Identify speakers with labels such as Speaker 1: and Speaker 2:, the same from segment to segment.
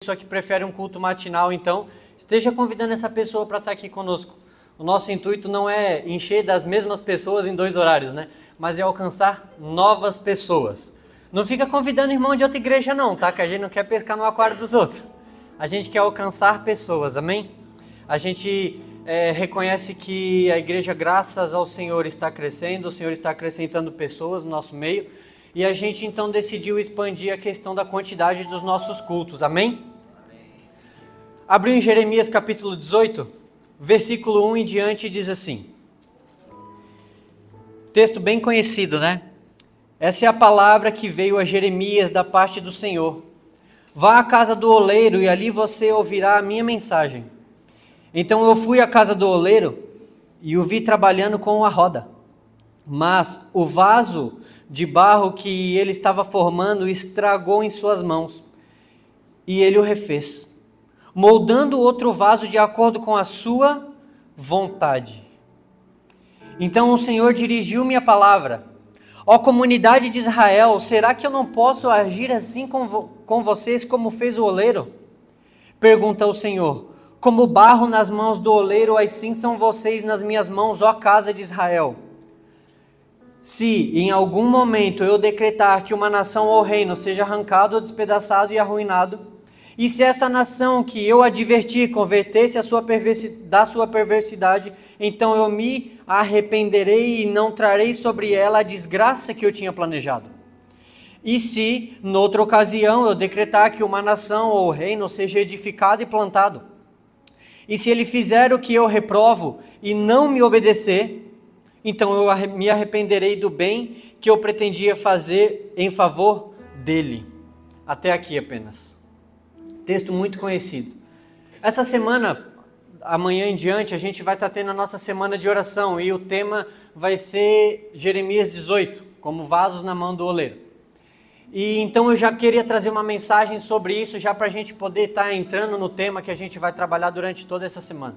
Speaker 1: pessoa que prefere um culto matinal, então esteja convidando essa pessoa para estar aqui conosco. O nosso intuito não é encher das mesmas pessoas em 2 horários, né? Mas é alcançar novas pessoas. Não fica convidando irmão de outra igreja não, tá? Que a gente não quer pescar no aquário dos outros. A gente quer alcançar pessoas, amém? A gente reconhece que a igreja, graças ao Senhor, está crescendo, o Senhor está acrescentando pessoas no nosso meio, e a gente então decidiu expandir a questão da quantidade dos nossos cultos, amém? Abriu em Jeremias capítulo 18, versículo 1 em diante, diz assim, texto bem conhecido, né? Essa é a palavra que veio a Jeremias da parte do Senhor. Vá à casa do oleiro e ali você ouvirá a minha mensagem. Então eu fui à casa do oleiro e o vi trabalhando com a roda. Mas o vaso de barro que ele estava formando estragou em suas mãos. E ele o refez, moldando outro vaso de acordo com a sua vontade. Então o Senhor dirigiu-me a palavra. Ó comunidade de Israel, será que eu não posso agir assim com vocês como fez o oleiro? Pergunta o Senhor. Como barro nas mãos do oleiro, assim são vocês nas minhas mãos, ó casa de Israel. Se em algum momento eu decretar que uma nação ou reino seja arrancado, ou despedaçado e arruinado, e se essa nação que eu adverti converter-se da sua perversidade, então eu me arrependerei e não trarei sobre ela a desgraça que eu tinha planejado. E se, noutra ocasião, eu decretar que uma nação ou reino seja edificado e plantado, e se ele fizer o que eu reprovo e não me obedecer, então eu me arrependerei do bem que eu pretendia fazer em favor dele. Até aqui apenas. Texto muito conhecido. Essa semana, amanhã em diante, a gente vai estar tendo a nossa semana de oração e o tema vai ser Jeremias 18, como vasos na mão do oleiro. E então eu já queria trazer uma mensagem sobre isso, já para a gente poder estar entrando no tema que a gente vai trabalhar durante toda essa semana.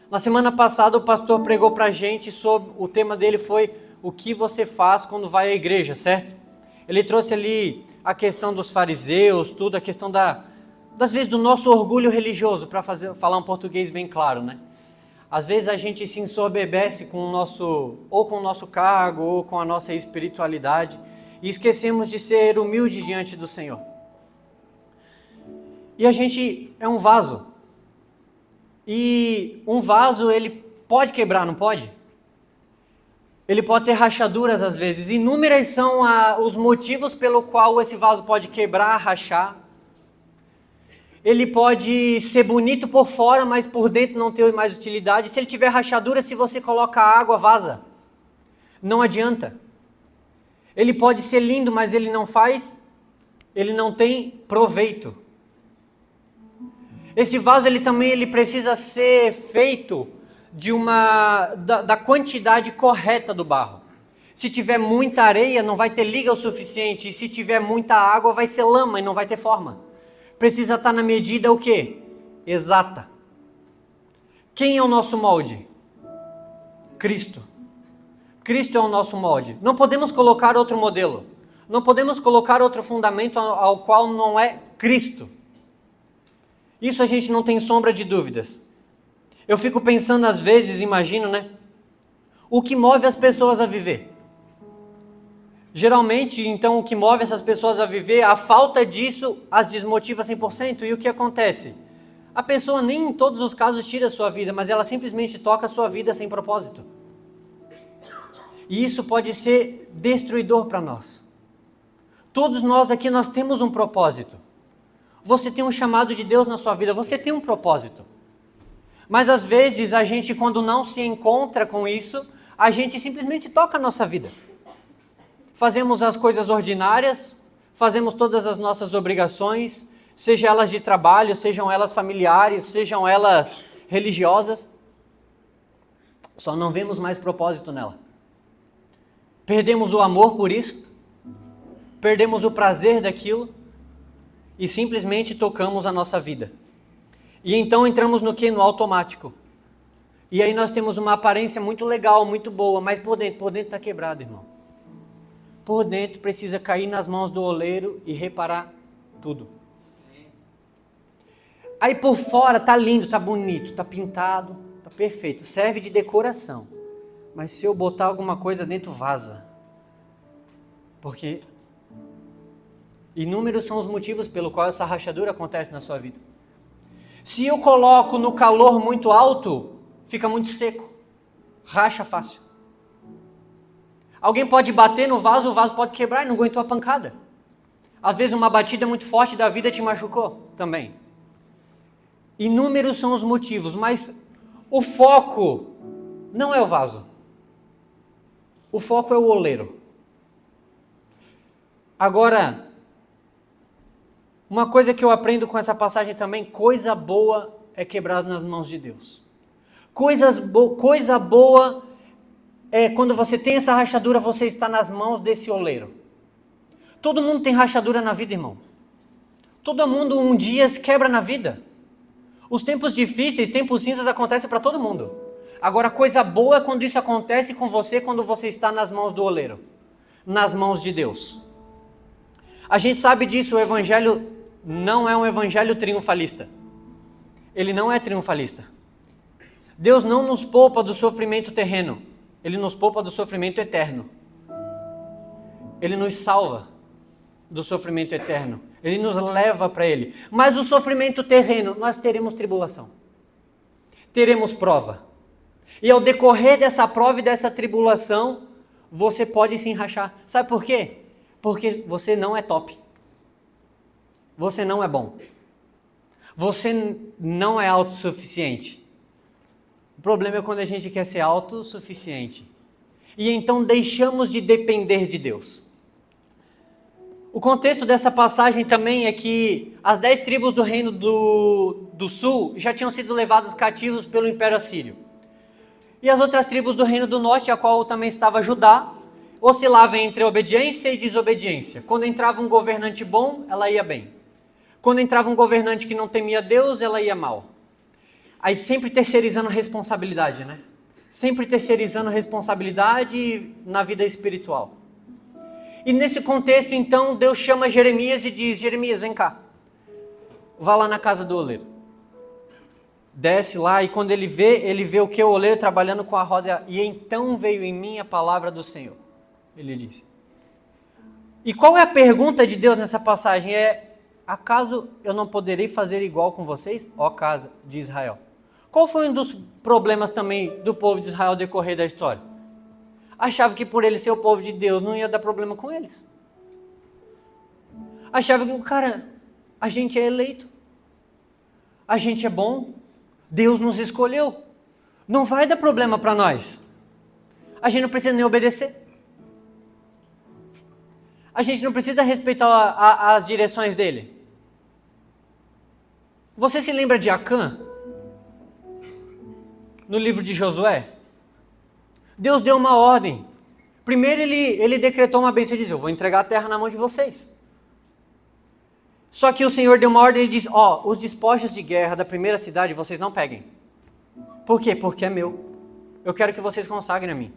Speaker 1: Na semana passada o pastor pregou para a gente sobre, o tema dele foi o que você faz quando vai à igreja, certo? Ele trouxe ali a questão dos fariseus, tudo, a questão das vezes do nosso orgulho religioso, para falar um português bem claro, né? Às vezes a gente se ensoberbece com o nosso cargo, ou com a nossa espiritualidade, e esquecemos de ser humilde diante do Senhor. E a gente é um vaso. E um vaso, ele pode quebrar, não pode? Ele pode ter rachaduras às vezes. Inúmeras são os motivos pelo qual esse vaso pode quebrar, rachar. Ele pode ser bonito por fora, mas por dentro não ter mais utilidade. Se ele tiver rachadura, se você coloca água, vaza. Não adianta. Ele pode ser lindo, mas ele não tem proveito. Esse vaso ele precisa ser feito da quantidade correta do barro. Se tiver muita areia, não vai ter liga o suficiente. E se tiver muita água, vai ser lama e não vai ter forma. Precisa estar na medida o quê? Exata. Quem é o nosso molde? Cristo. Cristo é o nosso molde. Não podemos colocar outro modelo. Não podemos colocar outro fundamento ao qual não é Cristo. Isso a gente não tem sombra de dúvidas. Eu fico pensando às vezes, imagino, né? O que move as pessoas a viver? Geralmente, então, o que move essas pessoas a viver, a falta disso as desmotiva 100%. E o que acontece? A pessoa nem em todos os casos tira a sua vida, mas ela simplesmente toca a sua vida sem propósito. E isso pode ser destruidor para nós. Todos nós aqui, nós temos um propósito. Você tem um chamado de Deus na sua vida, você tem um propósito. Mas às vezes a gente, quando não se encontra com isso, a gente simplesmente toca a nossa vida. Fazemos as coisas ordinárias, fazemos todas as nossas obrigações, sejam elas de trabalho, sejam elas familiares, sejam elas religiosas. Só não vemos mais propósito nela. Perdemos o amor por isso, perdemos o prazer daquilo e simplesmente tocamos a nossa vida. E então entramos no quê? No automático. E aí nós temos uma aparência muito legal, muito boa, mas por dentro está quebrado, irmão. Por dentro precisa cair nas mãos do oleiro e reparar tudo. Aí por fora tá lindo, tá bonito, tá pintado, tá perfeito, serve de decoração. Mas se eu botar alguma coisa dentro, vaza. Porque inúmeros são os motivos pelo qual essa rachadura acontece na sua vida. Se eu coloco no calor muito alto, fica muito seco, racha fácil. Alguém pode bater no vaso, o vaso pode quebrar e não aguentou a pancada. Às vezes uma batida muito forte da vida te machucou também. Inúmeros são os motivos, mas o foco não é o vaso. O foco é o oleiro. Agora, uma coisa que eu aprendo com essa passagem também, coisa boa é quebrada nas mãos de Deus. Coisa boa é quando você tem essa rachadura, você está nas mãos desse oleiro. Todo mundo tem rachadura na vida, irmão. Todo mundo um dia se quebra na vida. Os tempos difíceis, tempos cinzas acontecem para todo mundo. Agora, coisa boa é quando isso acontece com você, quando você está nas mãos do oleiro, nas mãos de Deus. A gente sabe disso, o evangelho não é um evangelho triunfalista. Ele não é triunfalista. Deus não nos poupa do sofrimento terreno, Ele nos poupa do sofrimento eterno. Ele nos salva do sofrimento eterno. Ele nos leva para Ele. Mas o sofrimento terreno, nós teremos tribulação. Teremos prova. E ao decorrer dessa prova e dessa tribulação, você pode se enrachar. Sabe por quê? Porque você não é top. Você não é bom. Você não é autossuficiente. O problema é quando a gente quer ser autossuficiente. E então deixamos de depender de Deus. O contexto dessa passagem também é que as 10 tribos do reino do sul já tinham sido levadas cativos pelo Império Assírio. E as outras tribos do reino do norte, a qual também estava Judá, oscilavam entre obediência e desobediência. Quando entrava um governante bom, ela ia bem. Quando entrava um governante que não temia Deus, ela ia mal. Aí sempre terceirizando a responsabilidade, né? Sempre terceirizando a responsabilidade na vida espiritual. E nesse contexto, então, Deus chama Jeremias e diz: Jeremias, vem cá. Vá lá na casa do oleiro. Desce lá e quando ele vê o que? O oleiro trabalhando com a roda. E então veio em mim a palavra do Senhor. Ele disse. E qual é a pergunta de Deus nessa passagem? Acaso eu não poderei fazer igual com vocês, ó casa de Israel? Qual foi um dos problemas também do povo de Israel decorrer da história? Achava que por ele ser o povo de Deus não ia dar problema com eles. Achava que, cara, a gente é eleito. A gente é bom. Deus nos escolheu. Não vai dar problema para nós. A gente não precisa nem obedecer. A gente não precisa respeitar as direções dele. Você se lembra de Acã? No livro de Josué? Deus deu uma ordem. Primeiro ele decretou uma bênção e disse: eu vou entregar a terra na mão de vocês. Só que o Senhor deu uma ordem e disse: os despojos de guerra da primeira cidade vocês não peguem. Por quê? Porque é meu. Eu quero que vocês consagrem a mim.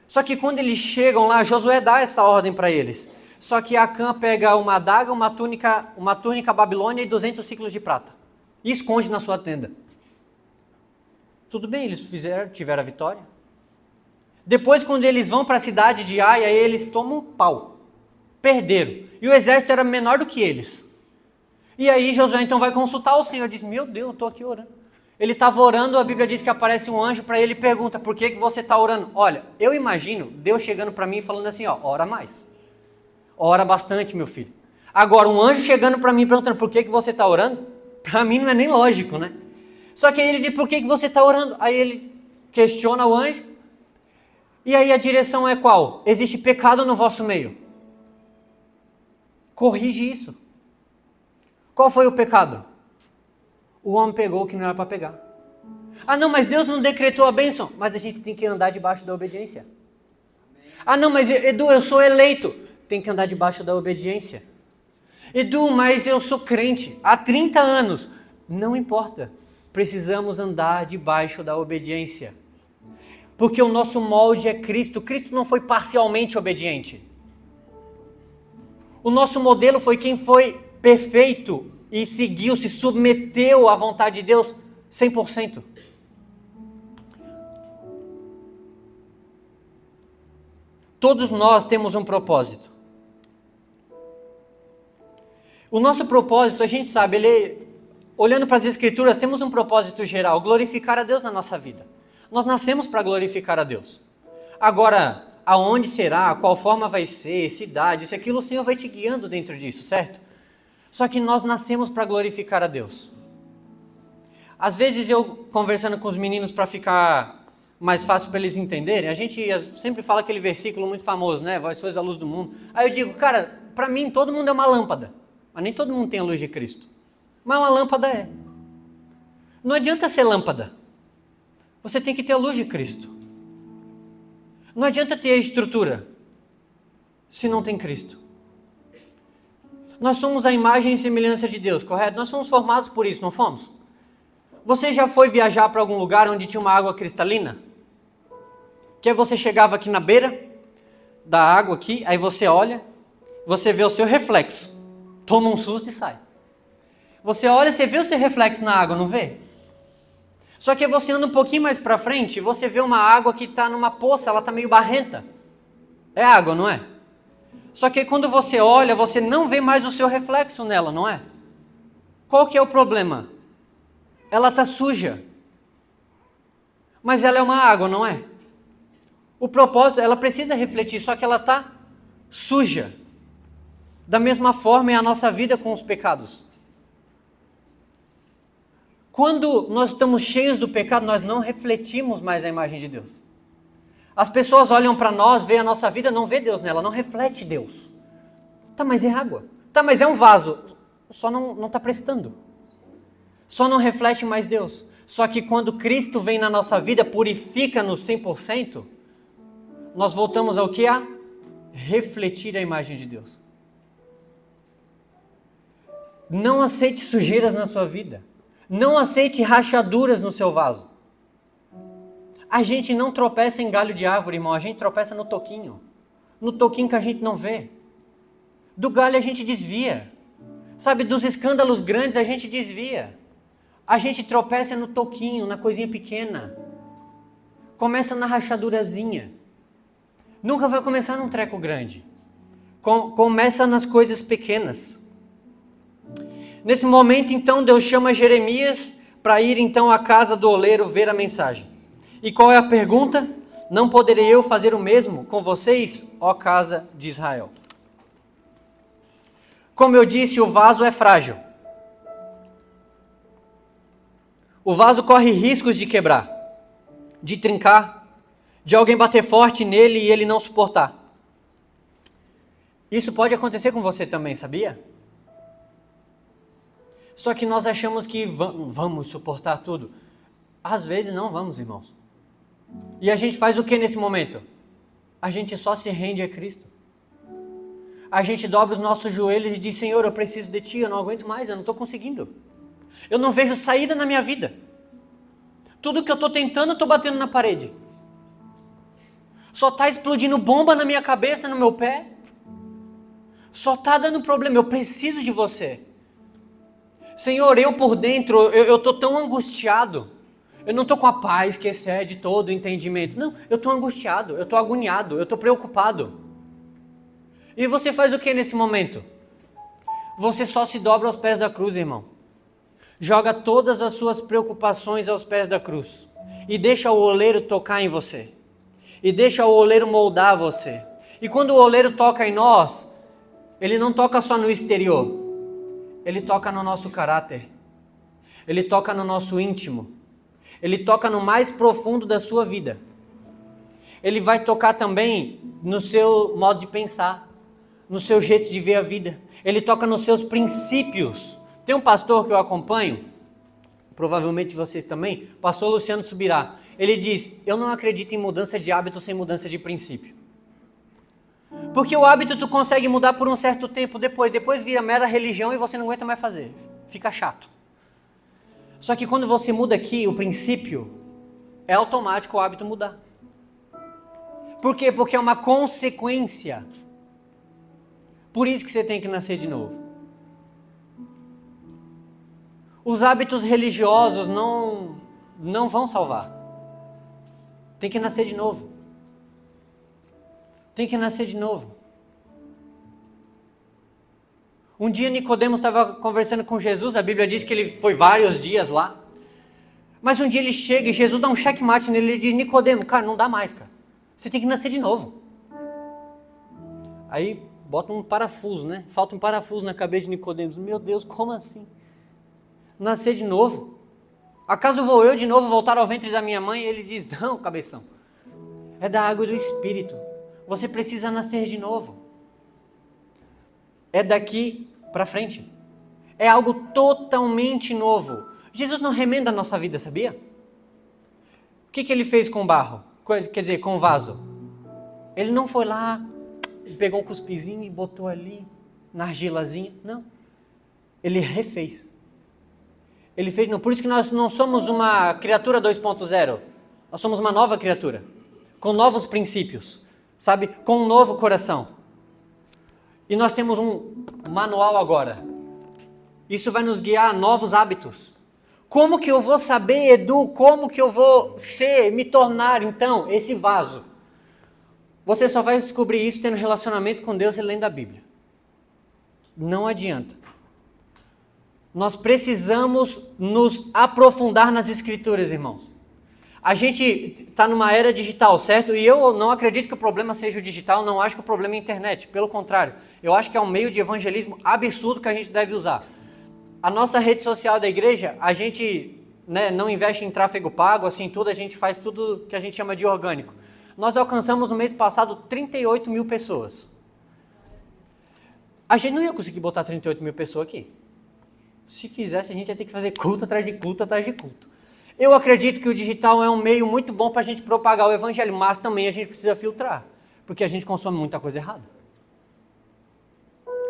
Speaker 1: Só que quando eles chegam lá, Josué dá essa ordem para eles. Só que Acã pega uma adaga, uma túnica babilônia e 200 ciclos de prata. E esconde na sua tenda. Tudo bem, eles tiveram a vitória. Depois, quando eles vão para a cidade de Ai, aí eles tomam um pau. Perderam. E o exército era menor do que eles. E aí Josué então vai consultar o Senhor. Diz: meu Deus, eu estou aqui orando. Ele estava orando, a Bíblia diz que aparece um anjo para ele e pergunta: por que você está orando? Olha, eu imagino Deus chegando para mim e falando assim: ora mais. Ora bastante, meu filho. Agora, um anjo chegando para mim e perguntando: por que você está orando? Para mim não é nem lógico, né? Só que aí ele diz: por que você está orando? Aí ele questiona o anjo. E aí a direção é qual? Existe pecado no vosso meio. Corrige isso. Qual foi o pecado? O homem pegou o que não era para pegar. Ah não, mas Deus não decretou a bênção. Mas a gente tem que andar debaixo da obediência. Ah não, mas Edu, eu sou eleito. Tem que andar debaixo da obediência. Edu, mas eu sou crente há 30 anos. Não importa. Precisamos andar debaixo da obediência. Porque o nosso molde é Cristo. Cristo não foi parcialmente obediente. O nosso modelo foi quem foi perfeito e seguiu, se submeteu à vontade de Deus 100%. Todos nós temos um propósito. O nosso propósito, a gente sabe, olhando para as Escrituras, temos um propósito geral, glorificar a Deus na nossa vida. Nós nascemos para glorificar a Deus. Agora, aonde será, qual forma vai ser, se idade, se aquilo, o Senhor vai te guiando dentro disso, certo? Só que nós nascemos para glorificar a Deus. Às vezes eu, conversando com os meninos para ficar mais fácil para eles entenderem, a gente sempre fala aquele versículo muito famoso, né? Vós sois a luz do mundo. Aí eu digo, cara, para mim todo mundo é uma lâmpada. Mas nem todo mundo tem a luz de Cristo. Mas uma lâmpada é. Não adianta ser lâmpada. Você tem que ter a luz de Cristo. Não adianta ter a estrutura se não tem Cristo. Nós somos a imagem e semelhança de Deus, correto? Nós somos formados por isso, não fomos? Você já foi viajar para algum lugar onde tinha uma água cristalina? Que aí você chegava aqui na beira da água aqui, aí você olha, você vê o seu reflexo. Toma um susto e sai. Você olha, você vê o seu reflexo na água, não vê? Só que você anda um pouquinho mais para frente e você vê uma água que está numa poça, ela está meio barrenta. É água, não é? Só que quando você olha, você não vê mais o seu reflexo nela, não é? Qual que é o problema? Ela está suja. Mas ela é uma água, não é? O propósito, ela precisa refletir, só que ela está suja. Da mesma forma é a nossa vida com os pecados. Quando nós estamos cheios do pecado, nós não refletimos mais a imagem de Deus. As pessoas olham para nós, veem a nossa vida, não vê Deus nela, não reflete Deus. Tá, mas é água. Tá, mas é um vaso. Só não está prestando. Só não reflete mais Deus. Só que quando Cristo vem na nossa vida, purifica-nos 100%, nós voltamos ao que? A refletir a imagem de Deus. Não aceite sujeiras na sua vida. Não aceite rachaduras no seu vaso. A gente não tropeça em galho de árvore, irmão. A gente tropeça no toquinho. No toquinho que a gente não vê. Do galho a gente desvia. Sabe, dos escândalos grandes a gente desvia. A gente tropeça no toquinho, na coisinha pequena. Começa na rachadurazinha. Nunca vai começar num treco grande. Começa nas coisas pequenas. Nesse momento, então, Deus chama Jeremias para ir, então, à casa do oleiro ver a mensagem. E qual é a pergunta? Não poderei eu fazer o mesmo com vocês, ó casa de Israel? Como eu disse, o vaso é frágil. O vaso corre riscos de quebrar, de trincar, de alguém bater forte nele e ele não suportar. Isso pode acontecer com você também, sabia? Só que nós achamos que vamos suportar tudo. Às vezes não vamos, irmãos. E a gente faz o que nesse momento? A gente só se rende a Cristo. A gente dobra os nossos joelhos e diz, Senhor, eu preciso de Ti, eu não aguento mais, eu não estou conseguindo. Eu não vejo saída na minha vida. Tudo que eu estou tentando, eu estou batendo na parede. Só está explodindo bomba na minha cabeça, no meu pé. Só está dando problema, eu preciso de Você. Senhor, eu por dentro, eu estou tão angustiado. Eu não estou com a paz que excede todo o entendimento. Não, eu estou angustiado, eu estou agoniado, eu estou preocupado. E você faz o que nesse momento? Você só se dobra aos pés da cruz, irmão. Joga todas as suas preocupações aos pés da cruz. E deixa o oleiro tocar em você. E deixa o oleiro moldar você. E quando o oleiro toca em nós, ele não toca só no exterior. Ele toca no nosso caráter. Ele toca no nosso íntimo. Ele toca no mais profundo da sua vida. Ele vai tocar também no seu modo de pensar, no seu jeito de ver a vida. Ele toca nos seus princípios. Tem um pastor que eu acompanho, provavelmente vocês também, pastor Luciano Subirá. Ele diz, eu não acredito em mudança de hábito sem mudança de princípio. Porque o hábito tu consegue mudar por um certo tempo, depois vira mera religião e você não aguenta mais fazer. Fica chato. Só que quando você muda aqui, o princípio, é automático o hábito mudar. Por quê? Porque é uma consequência. Por isso que você tem que nascer de novo. Os hábitos religiosos não vão salvar. Tem que nascer de novo. Tem que nascer de novo. Um dia Nicodemos estava conversando com Jesus, a Bíblia diz que ele foi vários dias lá. Mas um dia ele chega e Jesus dá um checkmate nele, ele diz: Nicodemo, cara, não dá mais, cara. Você tem que nascer de novo. Aí bota um parafuso, né? Falta um parafuso na cabeça de Nicodemos. Meu Deus, como assim? Nascer de novo? Acaso vou eu de novo voltar ao ventre da minha mãe? E ele diz: não, cabeção. É da água e do Espírito. Você precisa nascer de novo. É daqui para frente. É algo totalmente novo. Jesus não remenda a nossa vida, sabia? O que ele fez com o barro? Quer dizer, com o vaso. Ele não foi lá, pegou um cuspizinho e botou ali na argilazinha. Não. Ele refez. Ele fez, não. Por isso que nós não somos uma criatura 2.0. Nós somos uma nova criatura. Com novos princípios. Sabe? Com um novo coração. E nós temos um manual agora. Isso vai nos guiar a novos hábitos. Como que eu vou saber, Edu, como que eu vou me tornar, então, esse vaso? Você só vai descobrir isso tendo relacionamento com Deus e lendo a Bíblia. Não adianta. Nós precisamos nos aprofundar nas Escrituras, irmãos. A gente está numa era digital, certo? E eu não acredito que o problema seja o digital, não acho que o problema é a internet. Pelo contrário, eu acho que é um meio de evangelismo absurdo que a gente deve usar. A nossa rede social da igreja, a gente não investe em tráfego pago, assim tudo, a gente faz tudo que a gente chama de orgânico. Nós alcançamos no mês passado 38 mil pessoas. A gente não ia conseguir botar 38 mil pessoas aqui. Se fizesse, a gente ia ter que fazer culto atrás de culto atrás de culto. Eu acredito que o digital é um meio muito bom para a gente propagar o evangelho, mas também a gente precisa filtrar, porque a gente consome muita coisa errada.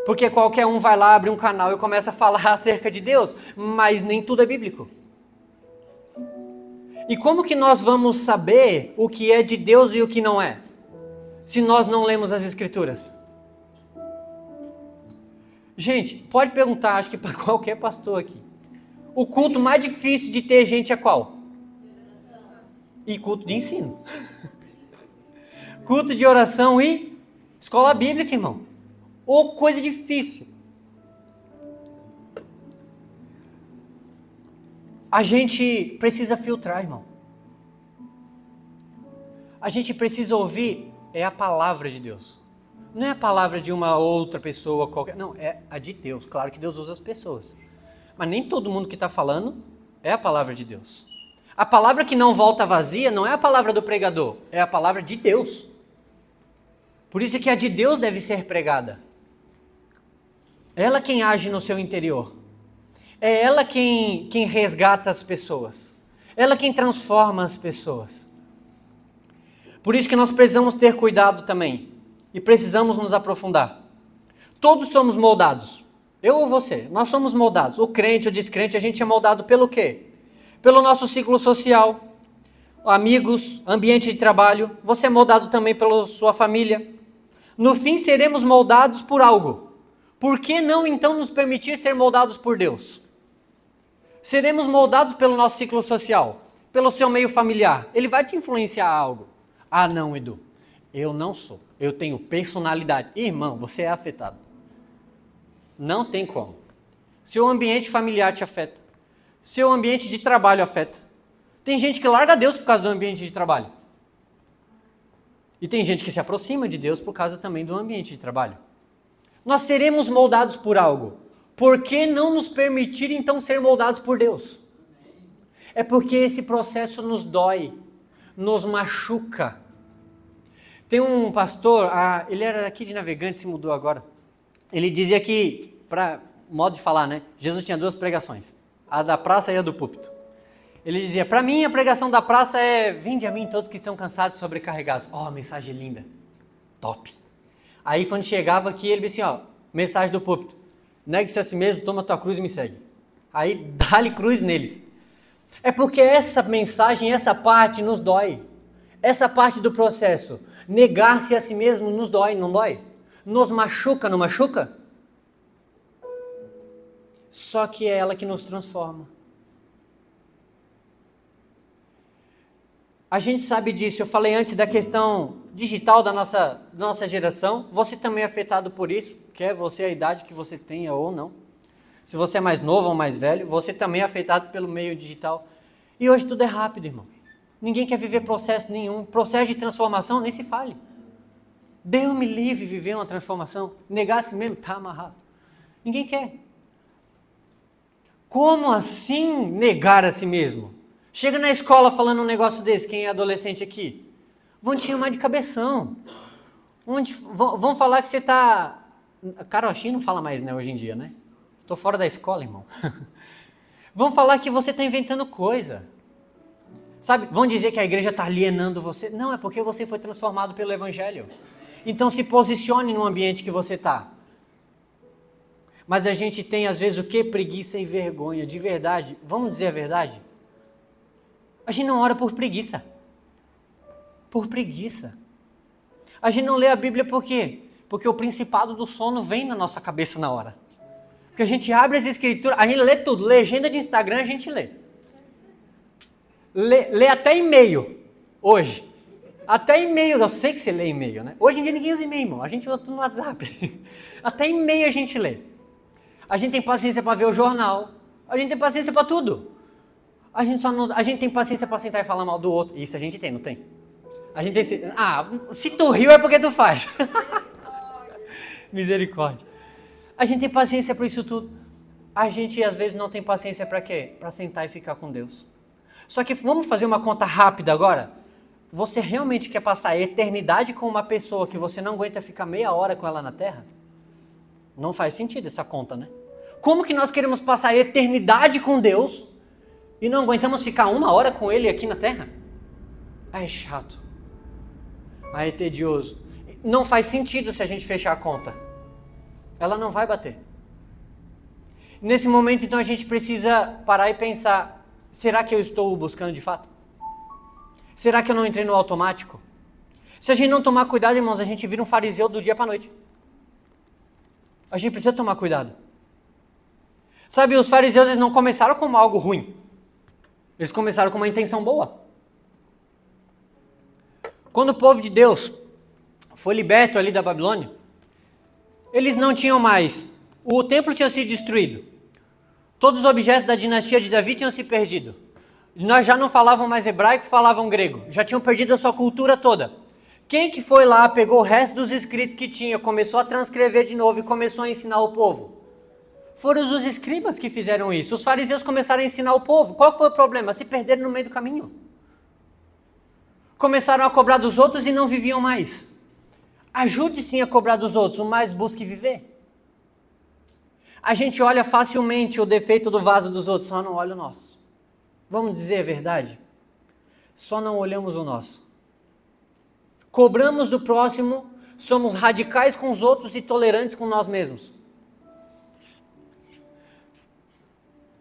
Speaker 1: Porque qualquer um vai lá, abre um canal e começa a falar acerca de Deus, mas nem tudo é bíblico. E como que nós vamos saber o que é de Deus e o que não é, se nós não lemos as Escrituras? Gente, pode perguntar, acho que para qualquer pastor aqui. O culto mais difícil de ter gente é qual? E culto de ensino. Culto de oração e escola bíblica, irmão. Ou coisa difícil. A gente precisa filtrar, irmão. A gente precisa ouvir a palavra de Deus. Não é a palavra de uma outra pessoa qualquer. Não, é a de Deus. Claro que Deus usa as pessoas. Mas nem todo mundo que está falando é a palavra de Deus. A palavra que não volta vazia não é a palavra do pregador, é a palavra de Deus. Por isso que a de Deus deve ser pregada. É ela quem age no seu interior. É ela quem resgata as pessoas. Ela quem transforma as pessoas. Por isso que nós precisamos ter cuidado também. E precisamos nos aprofundar. Todos somos moldados. Eu ou você, nós somos moldados. O crente, o descrente, a gente é moldado pelo quê? Pelo nosso ciclo social, amigos, ambiente de trabalho. Você é moldado também pela sua família. No fim, seremos moldados por algo. Por que não, então, nos permitir ser moldados por Deus? Seremos moldados pelo nosso ciclo social, pelo seu meio familiar. Ele vai te influenciar a algo. Ah, não, Edu, eu não sou. Eu tenho personalidade. Irmão, você é afetado. Não tem como. Seu ambiente familiar te afeta. Seu ambiente de trabalho afeta. Tem gente que larga Deus por causa do ambiente de trabalho. E tem gente que se aproxima de Deus por causa também do ambiente de trabalho. Nós seremos moldados por algo. Por que não nos permitir então ser moldados por Deus? É porque esse processo nos dói, nos machuca. Tem um pastor, ele era aqui de Navegantes, se mudou agora. Ele dizia que, para modo de falar, né? Jesus tinha duas pregações, a da praça e a do púlpito. Ele dizia, para mim a pregação da praça é: vinde a mim todos que estão cansados e sobrecarregados. Ó, mensagem linda, top. Aí quando chegava aqui, ele dizia assim, mensagem do púlpito: negue-se a si mesmo, toma tua cruz e me segue. Aí dá-lhe cruz neles. É porque essa mensagem, essa parte nos dói. Essa parte do processo, negar-se a si mesmo nos dói, não dói? Nos machuca, não machuca? Só que é ela que nos transforma. A gente sabe disso, eu falei antes da questão digital da nossa geração. Você também é afetado por isso, quer você a idade que você tenha ou não. Se você é mais novo ou mais velho, você também é afetado pelo meio digital. E hoje tudo é rápido, irmão. Ninguém quer viver processo nenhum. Processo de transformação, nem se fale. Deus me livre viver uma transformação. Negar a si mesmo, tá amarrado. Ninguém quer. Como assim negar a si mesmo? Chega na escola falando um negócio desse, quem é adolescente aqui? Vão te chamar de cabeção. Vão falar que você está... Carochinha não fala mais, né, hoje em dia, né? Estou fora da escola, irmão. Vão falar que você está inventando coisa. Sabe? Vão dizer que a igreja está alienando você. Não, é porque você foi transformado pelo Evangelho. Então se posicione no ambiente que você está. Mas a gente tem, às vezes, o quê? Preguiça e vergonha. De verdade, vamos dizer a verdade? A gente não ora por preguiça. Por preguiça. A gente não lê a Bíblia por quê? Porque o principado do sono vem na nossa cabeça na hora. Porque a gente abre as escrituras, a gente lê tudo. Legenda de Instagram a gente lê. Lê até e-mail. Hoje. Até e-mail. Eu sei que você lê e-mail, né? Hoje em dia ninguém usa e-mail, irmão. A gente usa tudo no WhatsApp. Até e-mail a gente lê. A gente tem paciência para ver o jornal. A gente tem paciência para tudo. A gente tem paciência para sentar e falar mal do outro. Isso a gente tem, não tem? A gente tem... se tu riu é porque tu faz. Misericórdia. A gente tem paciência para isso tudo. A gente às vezes não tem paciência para quê? Para sentar e ficar com Deus. Só que vamos fazer uma conta rápida agora? Você realmente quer passar a eternidade com uma pessoa que você não aguenta ficar meia hora com ela na terra? Não faz sentido essa conta, né? Como que nós queremos passar a eternidade com Deus e não aguentamos ficar uma hora com Ele aqui na terra? É chato. É tedioso. Não faz sentido se a gente fechar a conta. Ela não vai bater. Nesse momento, então, a gente precisa parar e pensar, será que eu estou buscando de fato? Será que eu não entrei no automático? Se a gente não tomar cuidado, irmãos, a gente vira um fariseu do dia para a noite. A gente precisa tomar cuidado. Sabe, os fariseus eles não começaram como algo ruim. Eles começaram com uma intenção boa. Quando o povo de Deus foi liberto ali da Babilônia, eles não tinham mais. O templo tinha sido destruído. Todos os objetos da dinastia de Davi tinham se perdido. Nós já não falavam mais hebraico, falavam grego. Já tinham perdido a sua cultura toda. Quem que foi lá, pegou o resto dos escritos que tinha, começou a transcrever de novo e começou a ensinar o povo? Foram os escribas que fizeram isso. Os fariseus começaram a ensinar o povo. Qual foi o problema? Se perderam no meio do caminho. Começaram a cobrar dos outros e não viviam mais. Ajude sim a cobrar dos outros, mas busque viver. A gente olha facilmente o defeito do vaso dos outros, só não olha o nosso. Vamos dizer a verdade? Só não olhamos o nosso. Cobramos do próximo, somos radicais com os outros e tolerantes com nós mesmos.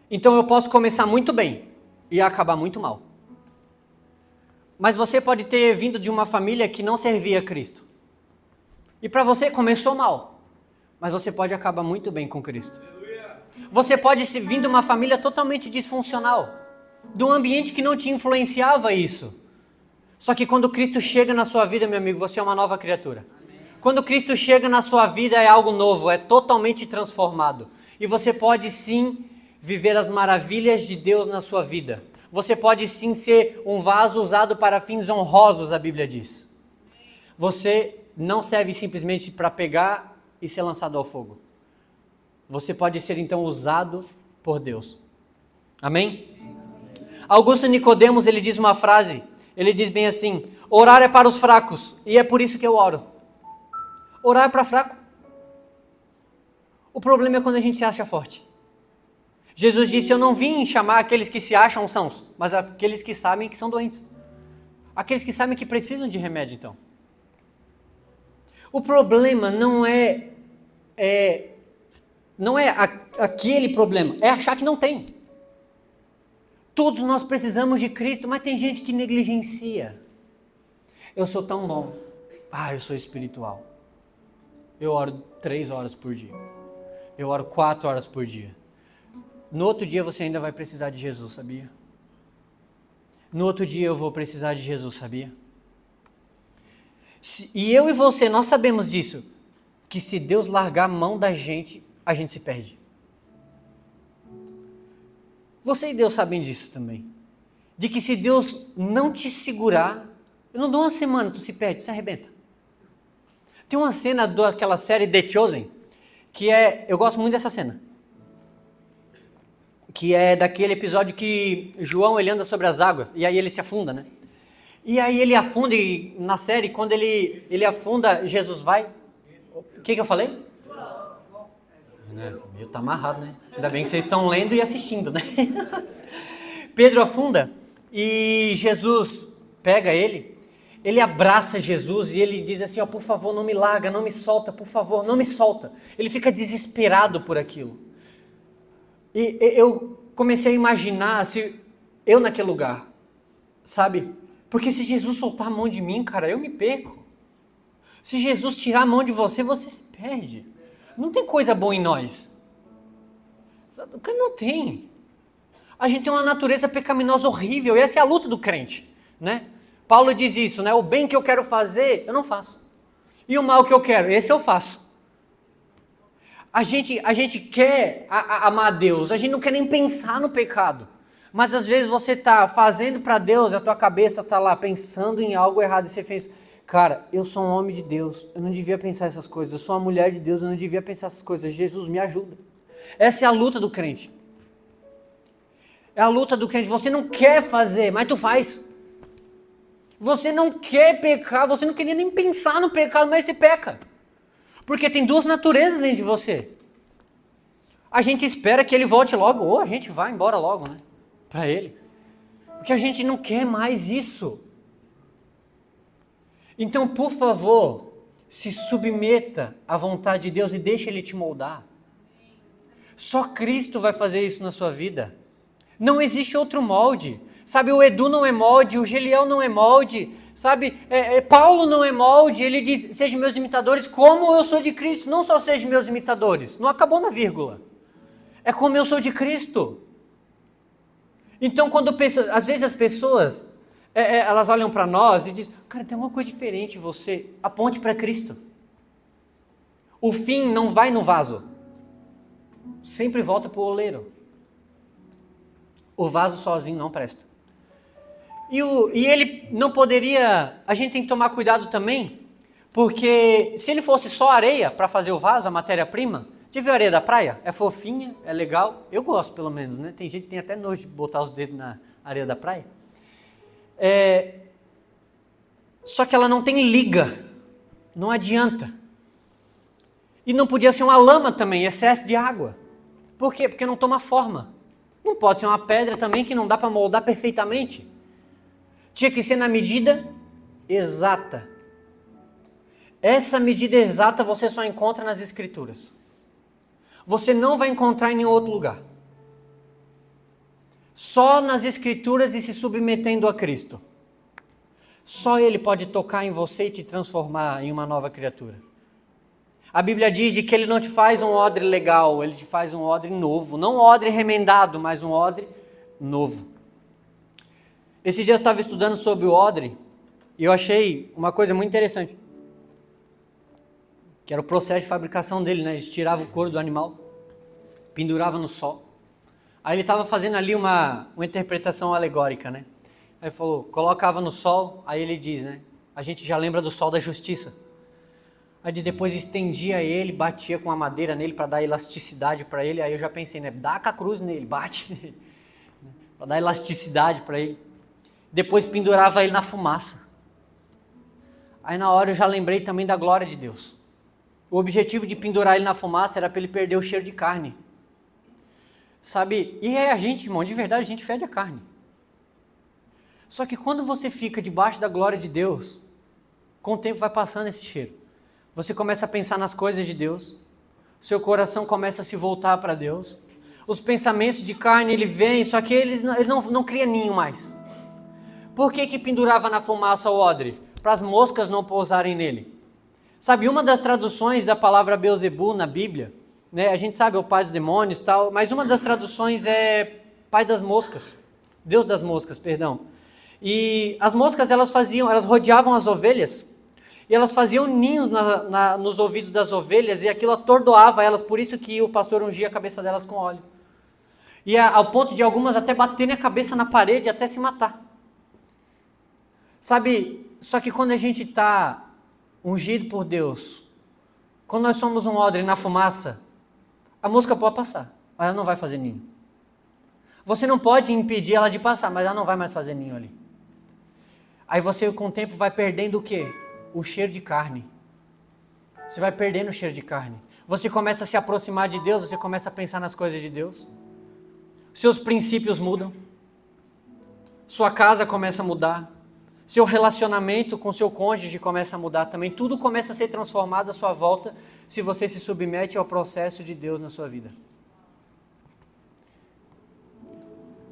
Speaker 1: Então eu posso começar muito bem e acabar muito mal. Mas você pode ter vindo de uma família que não servia a Cristo. E para você começou mal, mas você pode acabar muito bem com Cristo. Você pode vir de uma família totalmente disfuncional, de um ambiente que não te influenciava isso. Só que quando Cristo chega na sua vida, meu amigo, você é uma nova criatura. Quando Cristo chega na sua vida é algo novo, é totalmente transformado. E você pode sim viver as maravilhas de Deus na sua vida. Você pode sim ser um vaso usado para fins honrosos, a Bíblia diz. Você não serve simplesmente para pegar e ser lançado ao fogo. Você pode ser então usado por Deus. Amém? Augusto Nicodemos, ele diz uma frase, ele diz bem assim: orar é para os fracos, e é por isso que eu oro. Orar é para fraco. O problema é quando a gente se acha forte. Jesus disse: eu não vim chamar aqueles que se acham sãos, mas aqueles que sabem que são doentes. Aqueles que sabem que precisam de remédio, então. O problema não é aquele problema, é achar que não tem. Todos nós precisamos de Cristo, mas tem gente que negligencia. Eu sou tão bom. Eu sou espiritual. Eu oro 3 horas por dia. Eu oro 4 horas por dia. no outro dia você ainda vai precisar de Jesus, sabia? No outro dia eu vou precisar de Jesus, sabia? E eu e você, nós sabemos disso, que se Deus largar a mão da gente, a gente se perde. Você e Deus sabem disso também. De que se Deus não te segurar, eu não dou uma semana, tu se perde, se arrebenta. Tem uma cena daquela série The Chosen, que eu gosto muito dessa cena. Que é daquele episódio que João, ele anda sobre as águas, e aí ele se afunda, né? E aí ele afunda, e na série, quando ele afunda, Jesus vai... O que eu falei? Meu, tá amarrado, né? Ainda bem que vocês estão lendo e assistindo, né? Pedro afunda e Jesus pega ele abraça Jesus e ele diz assim, ó, por favor, não me larga, não me solta, por favor, não me solta. Ele fica desesperado por aquilo. E eu comecei a imaginar se eu naquele lugar, sabe? Porque se Jesus soltar a mão de mim, cara, eu me perco. Se Jesus tirar a mão de você, você se perde. Não tem coisa boa em nós. Não tem. A gente tem uma natureza pecaminosa horrível. E essa é a luta do crente, né? Paulo diz isso, né? O bem que eu quero fazer, eu não faço. E o mal que eu quero, esse eu faço. A gente quer amar a Deus. A gente não quer nem pensar no pecado. Mas às vezes você está fazendo para Deus, a tua cabeça está lá pensando em algo errado. E você pensa, cara, eu sou um homem de Deus, eu não devia pensar essas coisas. Eu sou uma mulher de Deus, eu não devia pensar essas coisas. Jesus, me ajuda. Essa é a luta do crente. É a luta do crente. Você não quer fazer, mas tu faz. Você não quer pecar, você não queria nem pensar no pecado, mas você peca. Porque tem duas naturezas dentro de você. A gente espera que ele volte logo, ou a gente vai embora logo, né? Para ele. Porque a gente não quer mais isso. Então, por favor, se submeta à vontade de Deus e deixe Ele te moldar. Só Cristo vai fazer isso na sua vida. Não existe outro molde. Sabe, o Edu não é molde, o Geliel não é molde, sabe, Paulo não é molde. Ele diz, sejam meus imitadores como eu sou de Cristo. Não só sejam meus imitadores, não acabou na vírgula. É como eu sou de Cristo. Então, às vezes as pessoas, elas olham para nós e dizem, cara, tem alguma coisa diferente em você. Aponte para Cristo. O fim não vai no vaso. Sempre volta para o oleiro. O vaso sozinho não presta. E ele não poderia... A gente tem que tomar cuidado também, porque se ele fosse só areia para fazer o vaso, a matéria-prima, já viu a areia da praia? É fofinha, é legal. Eu gosto, pelo menos, né? Tem gente que tem até nojo de botar os dedos na areia da praia. Só que ela não tem liga. Não adianta. E não podia ser uma lama também, excesso de água. Por quê? Porque não toma forma. Não pode ser uma pedra também que não dá para moldar perfeitamente. Tinha que ser na medida exata. Essa medida exata você só encontra nas Escrituras. Você não vai encontrar em nenhum outro lugar. Só nas Escrituras e se submetendo a Cristo. Só Ele pode tocar em você e te transformar em uma nova criatura. A Bíblia diz que Ele não te faz um odre legal, Ele te faz um odre novo. Não um odre remendado, mas um odre novo. Esse dia eu estava estudando sobre o odre e eu achei uma coisa muito interessante. Que era o processo de fabricação dele, né? Eles tiravam o couro do animal, penduravam no sol. Aí ele estava fazendo ali uma interpretação alegórica, né? Aí ele falou, colocava no sol, aí ele diz, né? A gente já lembra do sol da justiça. Aí depois estendia ele, batia com a madeira nele para dar elasticidade para ele. Aí eu já pensei, né? Dá com a cruz nele, bate nele. Para dar elasticidade para ele. Depois pendurava ele na fumaça. Aí na hora eu já lembrei também da glória de Deus. O objetivo de pendurar ele na fumaça era para ele perder o cheiro de carne. Sabe? E a gente, irmão, de verdade a gente fede a carne. Só que quando você fica debaixo da glória de Deus, com o tempo vai passando esse cheiro. Você começa a pensar nas coisas de Deus. Seu coração começa a se voltar para Deus. Os pensamentos de carne, ele vem, só que ele não cria ninho mais. Por que pendurava na fumaça o odre? Para as moscas não pousarem nele. Sabe, uma das traduções da palavra Beelzebu na Bíblia né? A gente sabe, é o pai dos demônios e tal, mas uma das traduções é pai das moscas, Deus das moscas, perdão. E as moscas, elas rodeavam as ovelhas, e elas faziam ninhos nos ouvidos das ovelhas, e aquilo atordoava elas, por isso que o pastor ungia a cabeça delas com óleo. E ao ponto de algumas até baterem a cabeça na parede e até se matar. Sabe, só que quando a gente está ungido por Deus, quando nós somos um odre na fumaça, a mosca pode passar, mas ela não vai fazer ninho. Você não pode impedir ela de passar, mas ela não vai mais fazer ninho ali. Aí você com o tempo vai perdendo o quê? O cheiro de carne. Você vai perdendo o cheiro de carne. Você começa a se aproximar de Deus, você começa a pensar nas coisas de Deus. Seus princípios mudam. Sua casa começa a mudar. Seu relacionamento com seu cônjuge começa a mudar também. Tudo começa a ser transformado à sua volta se você se submete ao processo de Deus na sua vida.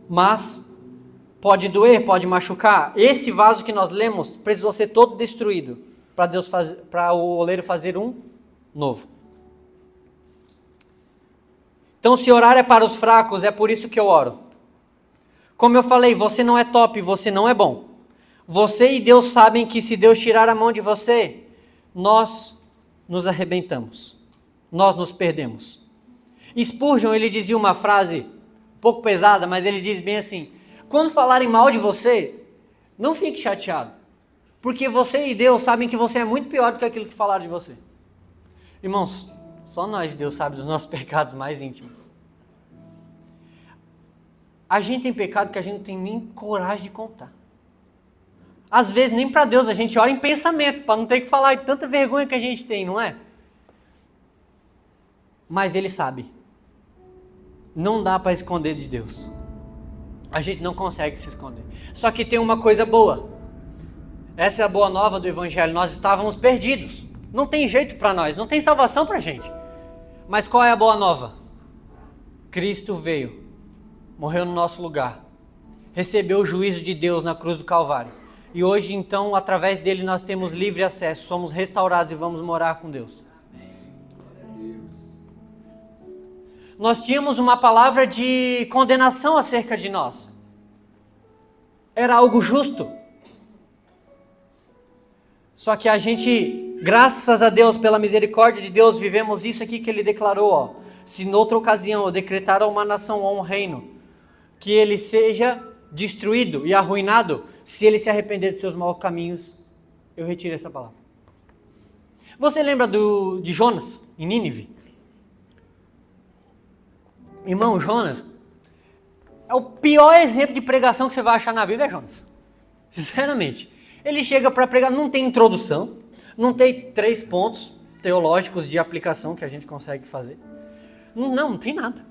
Speaker 1: Mas pode doer, pode machucar. Esse vaso que nós lemos precisou ser todo destruído para o oleiro fazer um novo. Então, se orar é para os fracos, é por isso que eu oro. Como eu falei, você não é top, você não é bom. Você e Deus sabem que se Deus tirar a mão de você, nós nos arrebentamos. Nós nos perdemos. Spurgeon, ele dizia uma frase um pouco pesada, mas ele diz bem assim: quando falarem mal de você, não fique chateado, porque você e Deus sabem que você é muito pior do que aquilo que falaram de você. Irmãos, só nós e Deus sabe dos nossos pecados mais íntimos. A gente tem pecado que a gente não tem nem coragem de contar. Às vezes nem para Deus, a gente ora em pensamento, para não ter que falar de tanta vergonha que a gente tem, não é? Mas Ele sabe. Não dá para esconder de Deus. A gente não consegue se esconder. Só que tem uma coisa boa. Essa é a boa nova do Evangelho. Nós estávamos perdidos. Não tem jeito para nós, não tem salvação para a gente. Mas qual é a boa nova? Cristo veio, morreu no nosso lugar, recebeu o juízo de Deus na cruz do Calvário. E hoje, então, através dele nós temos livre acesso, somos restaurados e vamos morar com Deus. Nós tínhamos uma palavra de condenação acerca de nós. Era algo justo. Só que a gente, graças a Deus, pela misericórdia de Deus, vivemos isso aqui que ele declarou, ó. Se noutra ocasião eu decretar a uma nação ou a um reino, que ele seja destruído e arruinado, se ele se arrepender dos seus maus caminhos, eu retiro essa palavra. Você lembra de Jonas, em Nínive? Irmão, Jonas é o pior exemplo de pregação que você vai achar na Bíblia, é Jonas. Sinceramente. Ele chega para pregar, não tem introdução, não tem 3 pontos teológicos de aplicação que a gente consegue fazer. Não tem nada.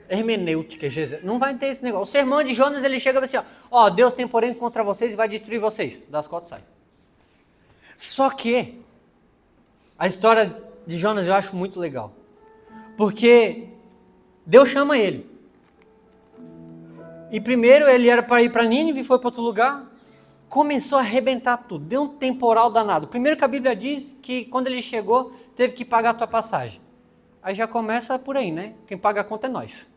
Speaker 1: Hermenêutica, não vai ter esse negócio. O sermão de Jonas, ele chega assim, ó, Deus tem porém contra vocês e vai destruir vocês. Das cotas sai. Só que a história de Jonas eu acho muito legal. Porque Deus chama ele. E primeiro ele era para ir para Nínive, foi para outro lugar. Começou a arrebentar tudo. Deu um temporal danado. Primeiro que a Bíblia diz que quando ele chegou, teve que pagar a tua passagem. Aí já começa por aí, né? Quem paga a conta é nós.